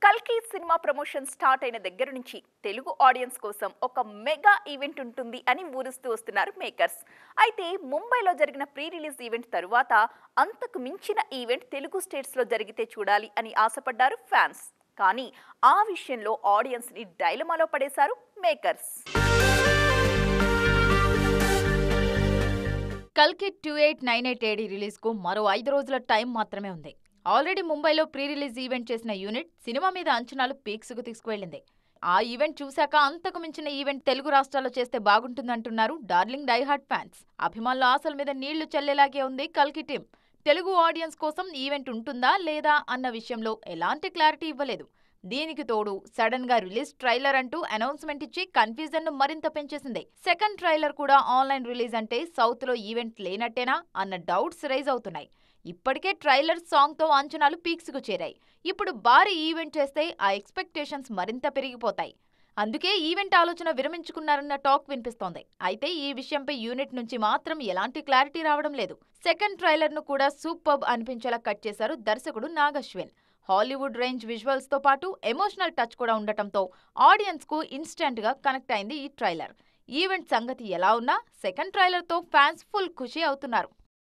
కల్కి cinema promotion start అయిన దగ్గర నుంచి తెలుగు ఆడియన్స్ కోసం ఒక మెగా ఈవెంట్ ఉంటుంది అని ఊరిస్తూ వస్తున్నారు మేకర్స్. అయితే ముంబైలో జరిగిన ప్రీ రిలీజ్ ఈవెంట్ తరువాత అంతకు మించిన ఈవెంట్ తెలుగు స్టేట్స్ లో జరిగితే చూడాలి అని ఆశపడ్డారు ఫ్యాన్స్. కానీ ఆ విషయంలో ఆడియన్స్ ని డైలమాలో పడేశారు మేకర్స్. కల్కి 2898 AD రిలీజ్ కు మరో 5 రోజుల టైం మాత్రమే ఉంది. ఆల్రెడీ ముంబైలో ప్రీ రిలీజ్ ఈవెంట్ చేసిన యూనిట్ సినిమా మీద అంచనాలు పీక్స్ కు తీసుకువెళ్లింది. ఆ ఈవెంట్ చూశాక అంతకు మించిన ఈవెంట్ తెలుగు రాష్ట్రాల్లో చేస్తే బాగుంటుందంటున్నారు డార్లింగ్ డైహార్డ్ ఫ్యాన్స్. అభిమానుల ఆశల మీద నీళ్లు చల్లేలాగే ఉంది కల్కి టీం. తెలుగు ఆడియన్స్ కోసం ఈవెంట్ ఉంటుందా లేదా అన్న విషయంలో ఎలాంటి క్లారిటీ ఇవ్వలేదు. దీనికి తోడు సడన్ గా రిలీజ్ ట్రైలర్ అంటూ అనౌన్స్మెంట్ ఇచ్చి కన్ఫ్యూజన్ ను మరింత పెంచేసింది. సెకండ్ ట్రైలర్ కూడా ఆన్లైన్ రిలీజ్ అంటే సౌత్ లో ఈవెంట్ లేనట్టేనా అన్న డౌట్స్ రైజ్ అవుతున్నాయి. ఇప్పటికే ట్రైలర్ సాంగ్ తో అంచనాలు పీక్స్ కు చేరాయి. ఇప్పుడు భారీ ఈవెంట్ చేస్తే ఆ ఎక్స్పెక్టేషన్స్ మరింత పెరిగిపోతాయి. అందుకే ఈవెంట్ ఆలోచన విరమించుకున్నారన్న టాక్ వినిపిస్తోంది. అయితే ఈ విషయంపై యూనిట్ నుంచి మాత్రం ఎలాంటి క్లారిటీ రావడం లేదు. సెకండ్ ట్రైలర్ ను కూడా సూపర్బ్ అనిపించేలా కట్ చేశారు దర్శకుడు Nag Ashwin. Hollywood range visuals తో పాటు ఎమోషనల్ టచ్ కూడా ఉండటంతో ఆడియన్స్ కు ఇన్స్టెంట్ గా కనెక్ట్ అయింది ఈ ట్రైలర్. ఈవెంట్ సంగతి ఎలా ఉన్నా సెకండ్ ట్రైలర్ తో ఫ్యాన్స్ ఫుల్ ఖుషి అవుతున్నారు.